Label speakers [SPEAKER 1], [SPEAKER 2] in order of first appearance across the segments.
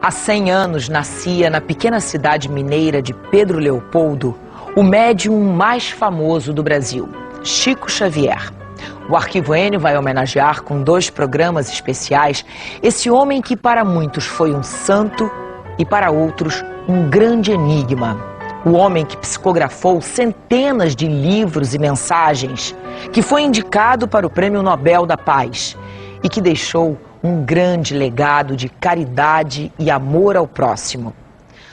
[SPEAKER 1] Há 100 anos nascia na pequena cidade mineira de Pedro Leopoldo o médium mais famoso do Brasil, Chico Xavier. O Arquivo N vai homenagear com 2 programas especiais esse homem que para muitos foi um santo e para outros um grande enigma. O homem que psicografou centenas de livros e mensagens, que foi indicado para o Prêmio Nobel da Paz e que deixou um grande legado de caridade e amor ao próximo.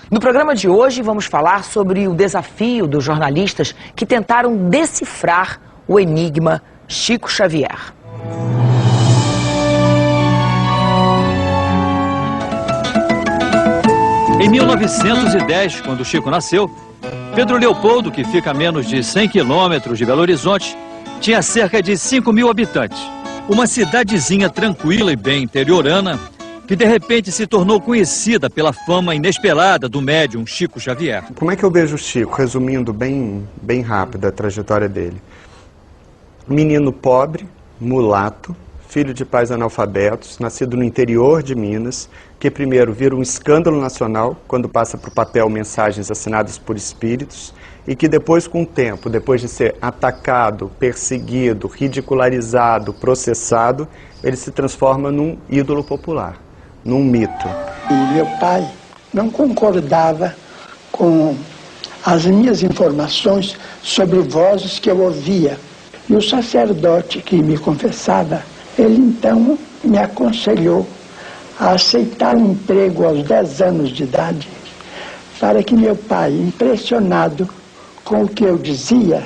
[SPEAKER 1] No programa de hoje vamos falar sobre o desafio dos jornalistas que tentaram decifrar o enigma Chico Xavier.
[SPEAKER 2] Em 1910, quando Chico nasceu, Pedro Leopoldo, que fica a menos de 100 quilômetros de Belo Horizonte, tinha cerca de 5.000 habitantes. Uma cidadezinha tranquila e bem interiorana, que de repente se tornou conhecida pela fama inesperada do médium Chico Xavier.
[SPEAKER 3] Como é que eu vejo o Chico, resumindo bem rápido a trajetória dele? Menino pobre, mulato, filho de pais analfabetos, nascido no interior de Minas, que primeiro vira um escândalo nacional quando passa para o papel mensagens assinadas por espíritos, e que depois, com o tempo, depois de ser atacado, perseguido, ridicularizado, processado, ele se transforma num ídolo popular, num mito.
[SPEAKER 4] E meu pai não concordava com as minhas informações sobre vozes que eu ouvia. E o sacerdote que me confessava, ele então me aconselhou a aceitar um emprego aos 10 anos de idade, para que meu pai, impressionado com o que eu dizia,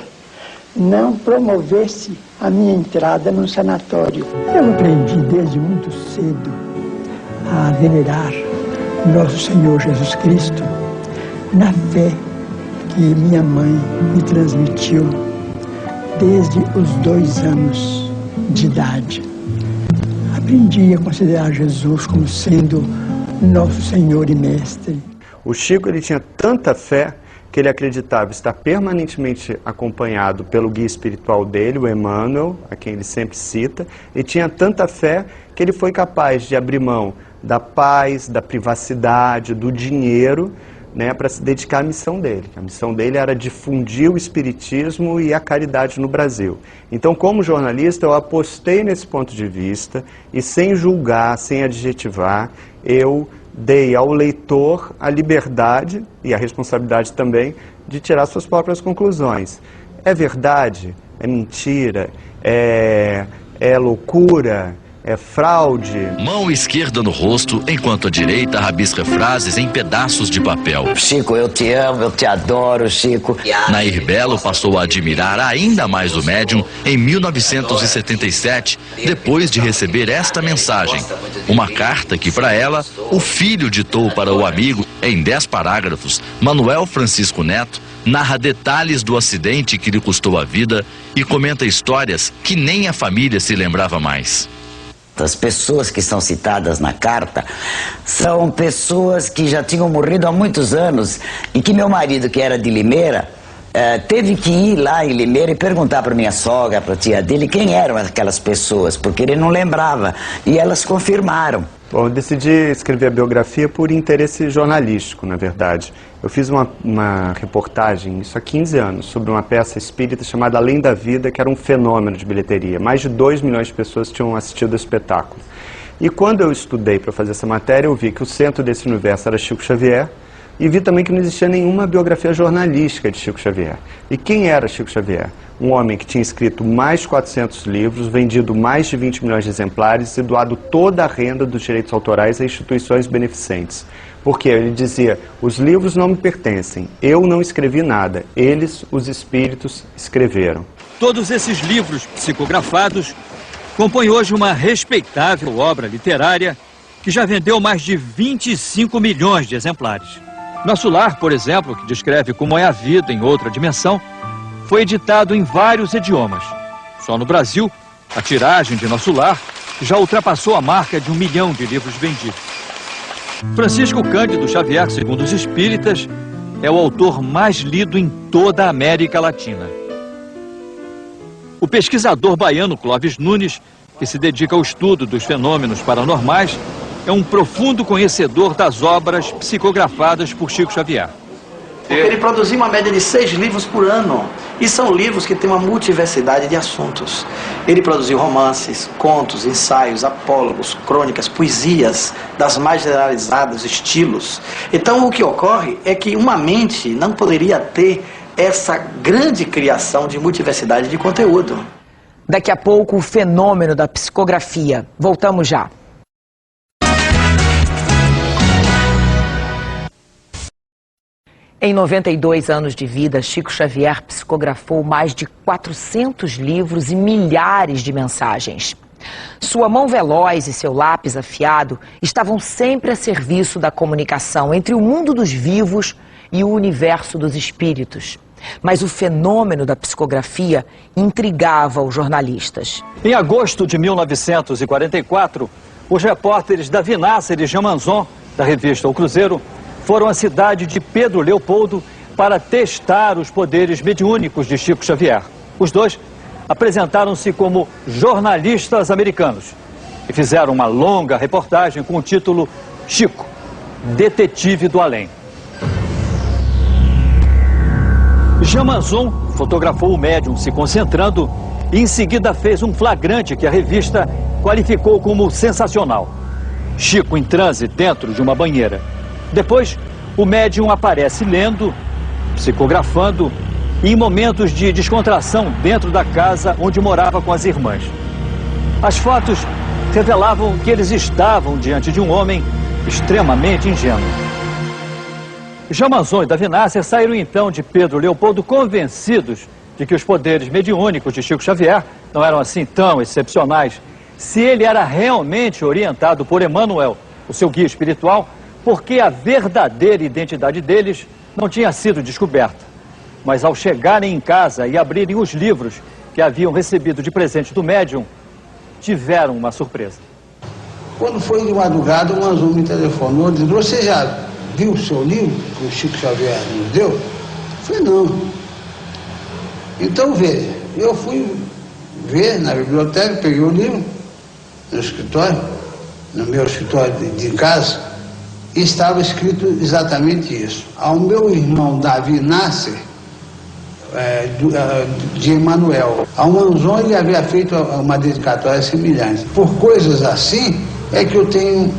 [SPEAKER 4] não promovesse a minha entrada no sanatório. Eu aprendi desde muito cedo a venerar Nosso Senhor Jesus Cristo na fé que minha mãe me transmitiu desde os 2 anos de idade. Aprendi a considerar Jesus como sendo nosso Senhor e Mestre.
[SPEAKER 3] O Chico, ele tinha tanta fé que ele acreditava estar permanentemente acompanhado pelo guia espiritual dele, o Emmanuel, a quem ele sempre cita, e tinha tanta fé que ele foi capaz de abrir mão da paz, da privacidade, do dinheiro, para se dedicar à missão dele. A missão dele era difundir o espiritismo e a caridade no Brasil. Então, como jornalista, eu apostei nesse ponto de vista e, sem julgar, sem adjetivar, eu dei ao leitor a liberdade e a responsabilidade também de tirar suas próprias conclusões. É verdade? É mentira? É loucura? É fraude?
[SPEAKER 5] Mão esquerda no rosto, enquanto a direita rabisca frases em pedaços de papel.
[SPEAKER 6] Chico, eu te amo, eu te adoro, Chico.
[SPEAKER 5] Nair Belo passou a admirar ainda mais o médium em 1977, depois de receber esta mensagem. Uma carta que, para ela, o filho ditou para o amigo em 10 parágrafos. Manuel Francisco Neto narra detalhes do acidente que lhe custou a vida e comenta histórias que nem a família se lembrava mais.
[SPEAKER 6] As pessoas que são citadas na carta são pessoas que já tinham morrido há muitos anos e que meu marido, que era de Limeira, teve que ir lá em Limeira e perguntar para minha sogra, para a tia dele, quem eram aquelas pessoas, porque ele não lembrava, e elas confirmaram.
[SPEAKER 3] Bom, eu decidi escrever a biografia por interesse jornalístico, na verdade. Eu fiz uma reportagem, isso há 15 anos, sobre uma peça espírita chamada Além da Vida, que era um fenômeno de bilheteria. Mais de 2 milhões de pessoas tinham assistido ao espetáculo. E quando eu estudei para fazer essa matéria, eu vi que o centro desse universo era Chico Xavier, e vi também que não existia nenhuma biografia jornalística de Chico Xavier. E quem era Chico Xavier? Um homem que tinha escrito mais de 400 livros, vendido mais de 20 milhões de exemplares e doado toda a renda dos direitos autorais a instituições beneficentes. Porque ele dizia, os livros não me pertencem, eu não escrevi nada, eles, os espíritos, escreveram.
[SPEAKER 2] Todos esses livros psicografados compõem hoje uma respeitável obra literária que já vendeu mais de 25 milhões de exemplares. Nosso Lar, por exemplo, que descreve como é a vida em outra dimensão, foi editado em vários idiomas. Só no Brasil, a tiragem de Nosso Lar já ultrapassou a marca de 1 milhão de livros vendidos. Francisco Cândido Xavier, segundo os espíritas, é o autor mais lido em toda a América Latina. O pesquisador baiano Clóvis Nunes, que se dedica ao estudo dos fenômenos paranormais, é um profundo conhecedor das obras psicografadas por Chico Xavier.
[SPEAKER 7] Porque ele produziu uma média de 6 livros por ano. E são livros que têm uma multiversidade de assuntos. Ele produziu romances, contos, ensaios, apólogos, crônicas, poesias, das mais generalizados estilos. Então o que ocorre é que uma mente não poderia ter essa grande criação de multiversidade de conteúdo.
[SPEAKER 1] Daqui a pouco, o fenômeno da psicografia. Voltamos já. Em 92 anos de vida, Chico Xavier psicografou mais de 400 livros e milhares de mensagens. Sua mão veloz e seu lápis afiado estavam sempre a serviço da comunicação entre o mundo dos vivos e o universo dos espíritos. Mas o fenômeno da psicografia intrigava os jornalistas.
[SPEAKER 2] Em agosto de 1944, os repórteres Davi Nasser e Jean Manzon, da revista O Cruzeiro, foram à cidade de Pedro Leopoldo para testar os poderes mediúnicos de Chico Xavier. Os dois apresentaram-se como jornalistas americanos e fizeram uma longa reportagem com o título Chico, Detetive do Além. Jean Manzon fotografou o médium se concentrando e em seguida fez um flagrante que a revista qualificou como sensacional. Chico em transe dentro de uma banheira. Depois, o médium aparece lendo, psicografando e em momentos de descontração dentro da casa onde morava com as irmãs. As fotos revelavam que eles estavam diante de um homem extremamente ingênuo. Jean Manzon e Davi Nasser saíram então de Pedro Leopoldo convencidos de que os poderes mediúnicos de Chico Xavier não eram assim tão excepcionais se ele era realmente orientado por Emmanuel, o seu guia espiritual, porque a verdadeira identidade deles não tinha sido descoberta. Mas ao chegarem em casa e abrirem os livros que haviam recebido de presente do médium, tiveram uma surpresa.
[SPEAKER 8] Quando foi de madrugada, o Manzon me telefonou e disse: "Você já viu o seu livro que o Chico Xavier nos deu?" Eu falei: "Não." Então veja, eu fui ver na biblioteca, peguei o livro no escritório, no meu escritório de casa, e estava escrito exatamente isso. Ao meu irmão Davi Nasser, de Emmanuel. Ao Manzon ele havia feito uma dedicatória semelhante. Por coisas assim é que eu tenho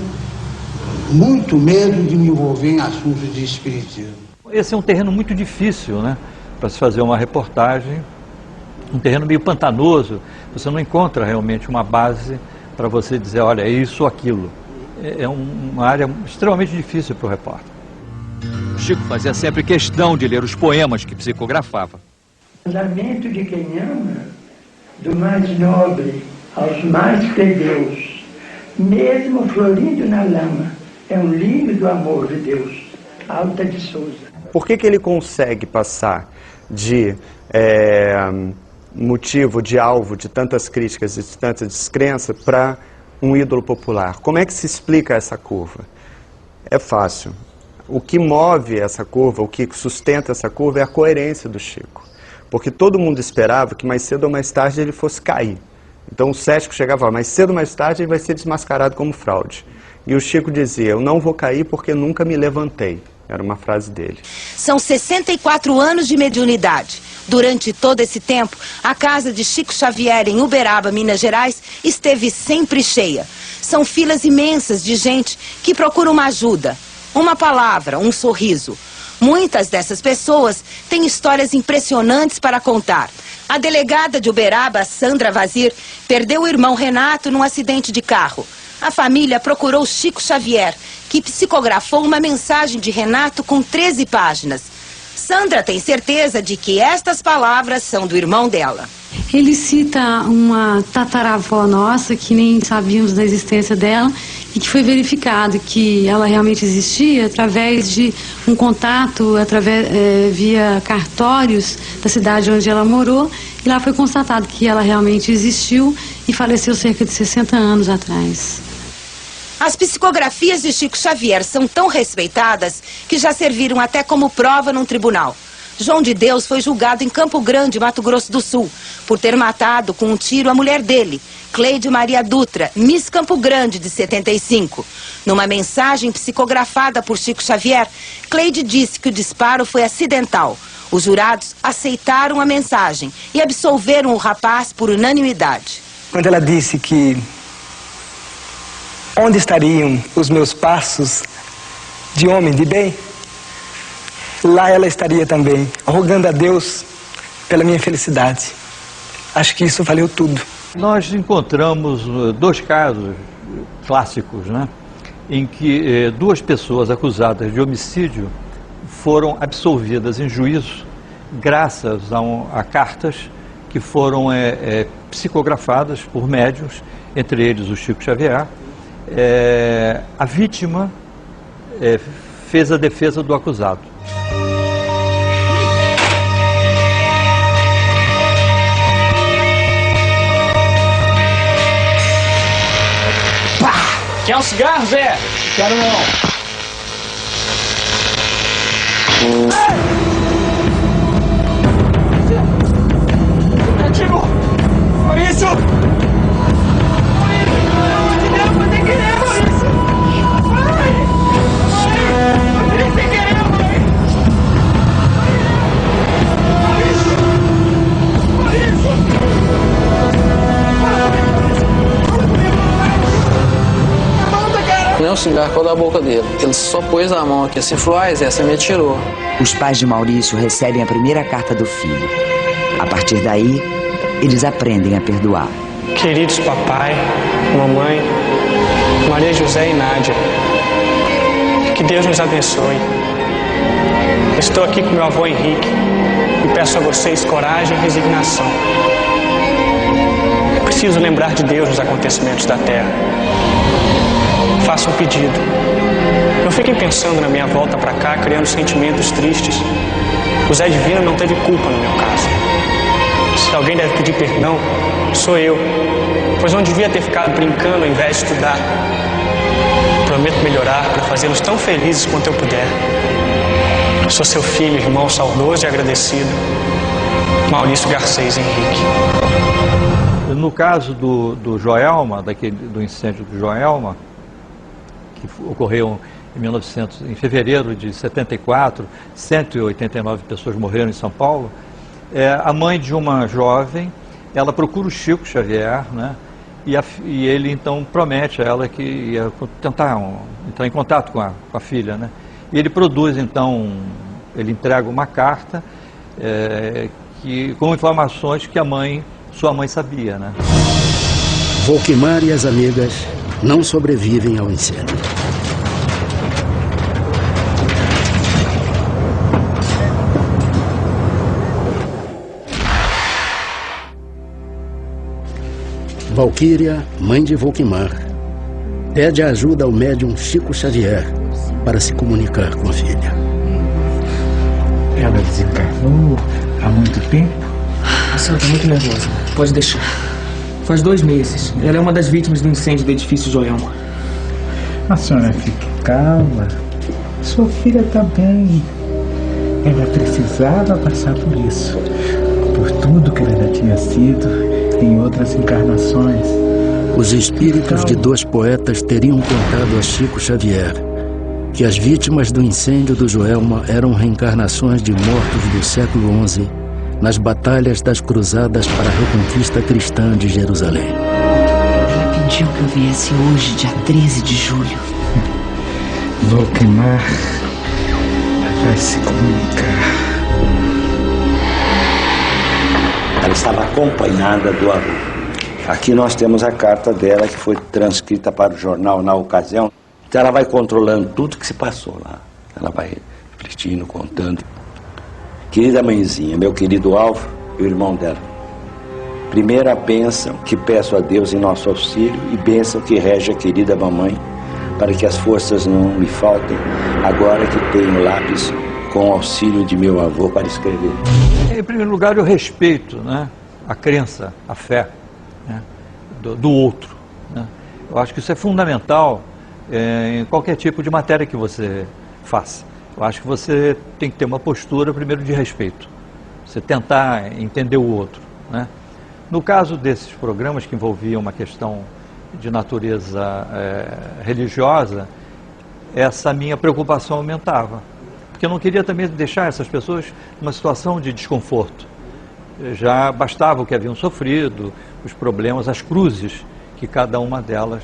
[SPEAKER 8] muito medo de me envolver em assuntos de espiritismo.
[SPEAKER 2] Esse é um terreno muito difícil, né, para se fazer uma reportagem, um terreno meio pantanoso. Você não encontra realmente uma base para você dizer, olha, é isso ou aquilo. É uma área extremamente difícil para o repórter. Chico fazia sempre questão de ler os poemas que psicografava.
[SPEAKER 4] Lamento de quem ama, do mais nobre aos mais plebeus, mesmo florido na lama, é um livro do amor de Deus. Alta de Souza.
[SPEAKER 3] Por que ele consegue passar de motivo, de alvo de tantas críticas e de tanta descrença para um ídolo popular? Como é que se explica essa curva? É fácil. O que move essa curva, o que sustenta essa curva é a coerência do Chico. Porque todo mundo esperava que mais cedo ou mais tarde ele fosse cair. Então o cético chegava lá, mais cedo ou mais tarde ele vai ser desmascarado como fraude. E o Chico dizia, eu não vou cair porque nunca me levantei. Era uma frase dele.
[SPEAKER 9] São 64 anos de mediunidade. Durante todo esse tempo, a casa de Chico Xavier em Uberaba, Minas Gerais, esteve sempre cheia. São filas imensas de gente que procura uma ajuda, uma palavra, um sorriso. Muitas dessas pessoas têm histórias impressionantes para contar. A delegada de Uberaba, Sandra Vazir, perdeu o irmão Renato num acidente de carro. A família procurou Chico Xavier, que psicografou uma mensagem de Renato com 13 páginas. Sandra tem certeza de que estas palavras são do irmão dela.
[SPEAKER 10] Ele cita uma tataravó nossa, que nem sabíamos da existência dela, e que foi verificado que ela realmente existia através de um contato, via cartórios da cidade onde ela morou, e lá foi constatado que ela realmente existiu e faleceu cerca de 60 anos atrás.
[SPEAKER 9] As psicografias de Chico Xavier são tão respeitadas que já serviram até como prova num tribunal. João de Deus foi julgado em Campo Grande, Mato Grosso do Sul, por ter matado com um tiro a mulher dele, Cleide Maria Dutra, Miss Campo Grande, de 75. Numa mensagem psicografada por Chico Xavier, Cleide disse que o disparo foi acidental. Os jurados aceitaram a mensagem e absolveram o rapaz por unanimidade.
[SPEAKER 11] Quando ela disse que onde estariam os meus passos de homem de bem, lá ela estaria também, rogando a Deus pela minha felicidade. Acho que isso valeu tudo.
[SPEAKER 2] Nós encontramos dois casos clássicos, né, em que duas pessoas acusadas de homicídio foram absolvidas em juízo graças a cartas que foram psicografadas por médiuns, entre eles o Chico Xavier. A vítima fez a defesa do acusado.
[SPEAKER 12] Quer um cigarro, Zé? Quero não. Ativo! Maurício!
[SPEAKER 13] Não, o cigarro caiu da boca dele. Ele só pôs a mão aqui assim, falou, Zé, você me atirou.
[SPEAKER 6] Os pais de Maurício recebem a primeira carta do filho. A partir daí, eles aprendem a perdoar.
[SPEAKER 11] Queridos papai, mamãe, Maria José e Nádia, que Deus nos abençoe. Estou aqui com meu avô Henrique e peço a vocês coragem e resignação. É preciso lembrar de Deus nos acontecimentos da terra. Faço um pedido. Não fiquem pensando na minha volta para cá, criando sentimentos tristes. O Zé Divino não teve culpa no meu caso. Se alguém deve pedir perdão, sou eu, pois não devia ter ficado brincando ao invés de estudar. Prometo melhorar para fazê-los tão felizes quanto eu puder. Sou seu filho, irmão saudoso e agradecido, Maurício Garcês Henrique.
[SPEAKER 2] No caso do Joelma, do incêndio do Joelma, que ocorreu em fevereiro de 74, 189 pessoas morreram em São Paulo, a mãe de uma jovem, ela procura o Chico Xavier, né, e ele então promete a ela que ia tentar entrar em contato com a filha, né, e ele produz então, ele entrega uma carta com informações que sua mãe sabia, né.
[SPEAKER 14] Volquimar e as amigas não sobrevivem ao incêndio. Valquíria, mãe de Volquimar, pede ajuda ao médium Chico Xavier para se comunicar com a filha.
[SPEAKER 15] Ela desencarnou há muito tempo?
[SPEAKER 11] A senhora está muito nervosa. Pode deixar. Faz 2 meses. Ela é uma das vítimas do incêndio do edifício Joelma.
[SPEAKER 15] A senhora fique calma. Sua filha está bem. Ela precisava passar por isso. Por tudo que ela já tinha sido em outras encarnações.
[SPEAKER 14] Os espíritos de 2 poetas teriam contado a Chico Xavier que as vítimas do incêndio do Joelma eram reencarnações de mortos do século XI nas batalhas das cruzadas para a reconquista cristã de Jerusalém.
[SPEAKER 16] Ela pediu que eu viesse hoje, dia 13 de julho.
[SPEAKER 15] Volquimar vai se comunicar.
[SPEAKER 17] Ela estava acompanhada do avô. Aqui nós temos a carta dela que foi transcrita para o jornal na ocasião. Então ela vai controlando tudo que se passou lá. Ela vai refletindo, contando. Querida mãezinha, meu querido Alvo e o irmão dela. Primeira bênção que peço a Deus em nosso auxílio e bênção que rege a querida mamãe para que as forças não me faltem agora que tenho lápis com o auxílio de meu avô para escrever.
[SPEAKER 2] Em primeiro lugar, eu respeito, né, a crença, a fé, né, do outro, né. Eu acho que isso é fundamental em qualquer tipo de matéria que você faça. Eu acho que você tem que ter uma postura, primeiro, de respeito. Você tentar entender o outro, né? No caso desses programas que envolviam uma questão de natureza religiosa, essa minha preocupação aumentava. Porque eu não queria também deixar essas pessoas numa situação de desconforto. Já bastava o que haviam sofrido, os problemas, as cruzes que cada uma delas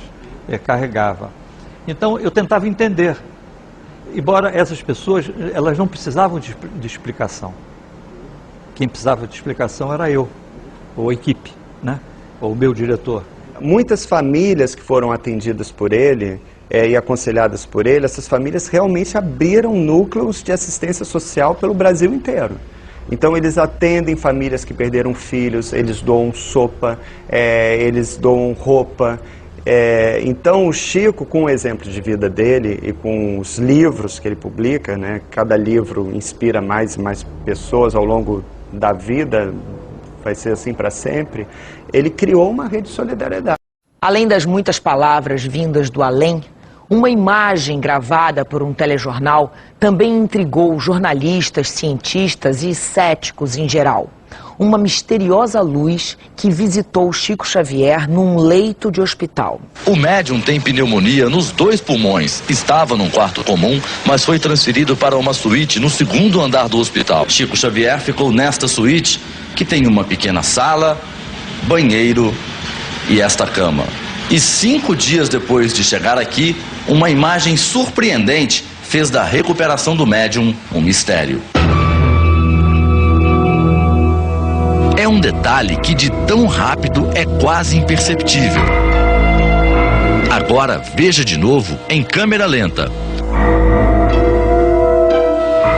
[SPEAKER 2] carregava. Então eu tentava entender. Embora essas pessoas, elas não precisavam de explicação. Quem precisava de explicação era eu, ou a equipe, né? Ou o meu diretor.
[SPEAKER 3] Muitas famílias que foram atendidas por ele e aconselhadas por ele, essas famílias realmente abriram núcleos de assistência social pelo Brasil inteiro. Então eles atendem famílias que perderam filhos, eles doam sopa, eles doam roupa. Então o Chico, com o exemplo de vida dele e com os livros que ele publica, né, cada livro inspira mais e mais pessoas ao longo da vida, vai ser assim para sempre, ele criou uma rede de solidariedade.
[SPEAKER 1] Além das muitas palavras vindas do além, uma imagem gravada por um telejornal também intrigou jornalistas, cientistas e céticos em geral. Uma misteriosa luz que visitou Chico Xavier num leito de hospital.
[SPEAKER 5] O médium tem pneumonia nos 2 pulmões. Estava num quarto comum, mas foi transferido para uma suíte no 2º andar do hospital. Chico Xavier ficou nesta suíte, que tem uma pequena sala, banheiro e esta cama. E 5 dias depois de chegar aqui, uma imagem surpreendente fez da recuperação do médium um mistério. É um detalhe que de tão rápido é quase imperceptível. Agora veja de novo em câmera lenta.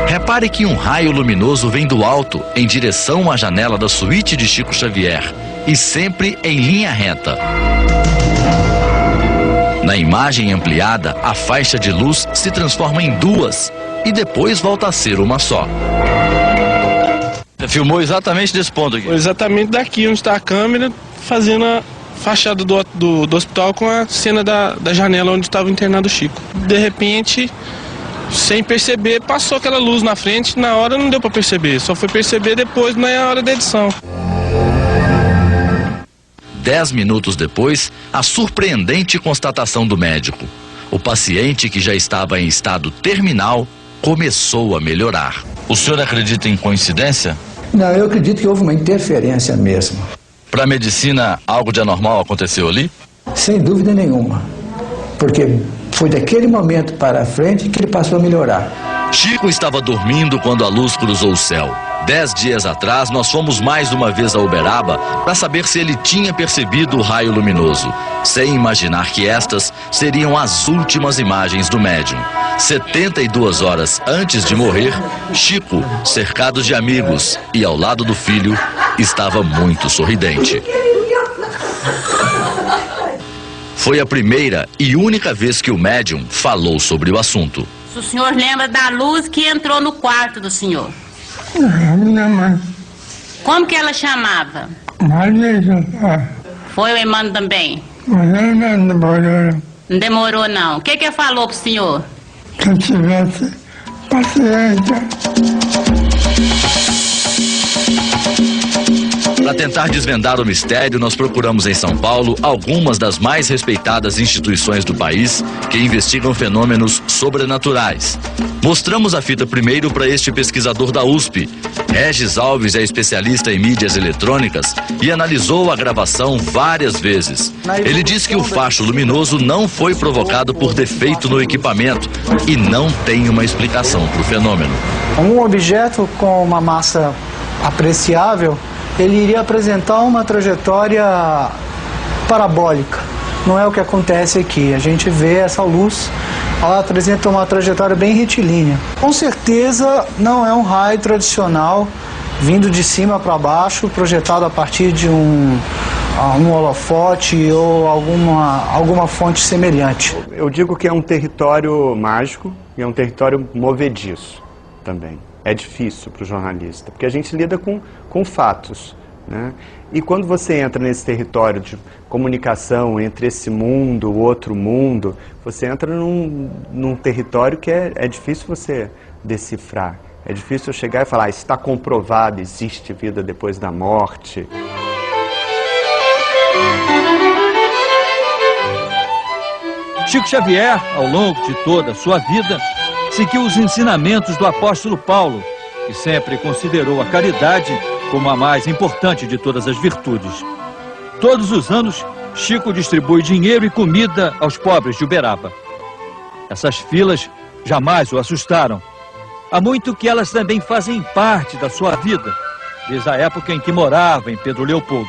[SPEAKER 5] Repare que um raio luminoso vem do alto em direção à janela da suíte de Chico Xavier e sempre em linha reta. Na imagem ampliada, a faixa de luz se transforma em 2 e depois volta a ser uma só. Você filmou exatamente desse ponto aqui?
[SPEAKER 18] Exatamente daqui onde está a câmera, fazendo a fachada do hospital com a cena da janela onde estava internado o Chico. De repente, sem perceber, passou aquela luz na frente, na hora não deu para perceber, só foi perceber depois na hora da edição.
[SPEAKER 5] 10 minutos depois, a surpreendente constatação do médico. O paciente, que já estava em estado terminal, começou a melhorar. O senhor acredita em coincidência?
[SPEAKER 19] Não, eu acredito que houve uma interferência mesmo.
[SPEAKER 5] Para a medicina, algo de anormal aconteceu ali?
[SPEAKER 19] Sem dúvida nenhuma. Porque foi daquele momento para frente que ele passou a melhorar.
[SPEAKER 5] Chico estava dormindo quando a luz cruzou o céu. 10 dias atrás, nós fomos mais uma vez a Uberaba para saber se ele tinha percebido o raio luminoso, sem imaginar que estas seriam as últimas imagens do médium. 72 horas antes de morrer, Chico, cercado de amigos e ao lado do filho, estava muito sorridente. Foi a primeira e única vez que o médium falou sobre o assunto.
[SPEAKER 20] O senhor lembra da luz que entrou no quarto do senhor?
[SPEAKER 21] Não.
[SPEAKER 20] Como que ela chamava? Foi o Emmanuel também?
[SPEAKER 21] Não demorou.
[SPEAKER 20] Não demorou, não. O que falou pro senhor?
[SPEAKER 21] Se eu tivesse paciência.
[SPEAKER 5] Para tentar desvendar o mistério, nós procuramos em São Paulo algumas das mais respeitadas instituições do país que investigam fenômenos sobrenaturais. Mostramos a fita primeiro para este pesquisador da USP. Regis Alves é especialista em mídias eletrônicas e analisou a gravação várias vezes. Ele diz que o facho luminoso não foi provocado por defeito no equipamento e não tem uma explicação para o fenômeno.
[SPEAKER 22] Um objeto com uma massa apreciável, ele iria apresentar uma trajetória parabólica. Não é o que acontece aqui. A gente vê essa luz, ela apresenta uma trajetória bem retilínea. Com certeza não é um raio tradicional vindo de cima para baixo, projetado a partir de um holofote ou alguma fonte semelhante.
[SPEAKER 3] Eu digo que é um território mágico e é um território movediço também. É difícil para o jornalista, porque a gente lida com fatos, né? E quando você entra nesse território de comunicação entre esse mundo, o outro mundo, você entra num território que é difícil você decifrar. É difícil eu chegar e falar, está comprovado, existe vida depois da morte.
[SPEAKER 2] Chico Xavier, ao longo de toda a sua vida, seguiu os ensinamentos do apóstolo Paulo, que sempre considerou a caridade como a mais importante de todas as virtudes. Todos os anos, Chico distribui dinheiro e comida aos pobres de Uberaba. Essas filas jamais o assustaram. Há muito que elas também fazem parte da sua vida, desde a época em que morava em Pedro Leopoldo.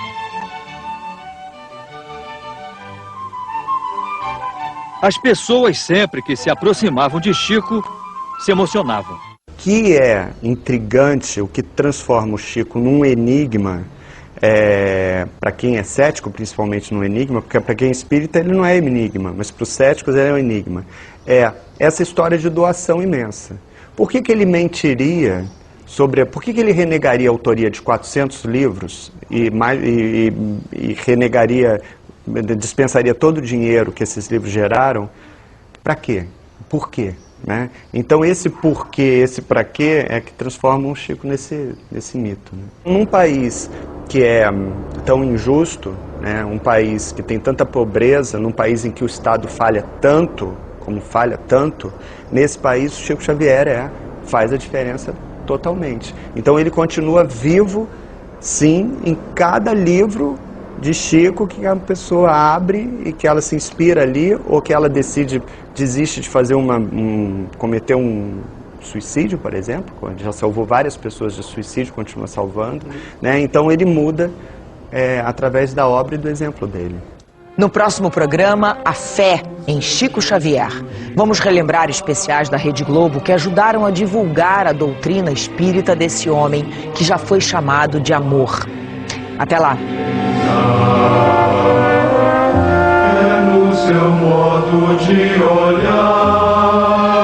[SPEAKER 2] As pessoas, sempre que se aproximavam de Chico, se emocionavam.
[SPEAKER 3] O que é intrigante, o que transforma o Chico num enigma, para quem é cético, principalmente num enigma, porque para quem é espírita ele não é enigma, mas para os céticos ele é um enigma, é essa história de doação imensa. Por que ele mentiria sobre... Por que ele renegaria a autoria de 400 livros e renegaria, dispensaria todo o dinheiro que esses livros geraram? Para quê? Por quê? Né? Então esse porquê, esse para quê é que transforma o Chico nesse mito. Né? Num país que é tão injusto, né? Um país que tem tanta pobreza, num país em que o Estado falha tanto, como falha tanto, nesse país o Chico Xavier faz a diferença totalmente. Então ele continua vivo, sim, em cada livro de Chico que a pessoa abre e que ela se inspira ali, ou que ela desiste de fazer cometer um suicídio, por exemplo. Já salvou várias pessoas de suicídio, continua salvando, né? Então ele muda através da obra e do exemplo dele.
[SPEAKER 1] No próximo programa, a fé em Chico Xavier. Vamos relembrar especiais da Rede Globo que ajudaram a divulgar a doutrina espírita desse homem que já foi chamado de amor. Até lá!
[SPEAKER 7] É no seu modo de olhar.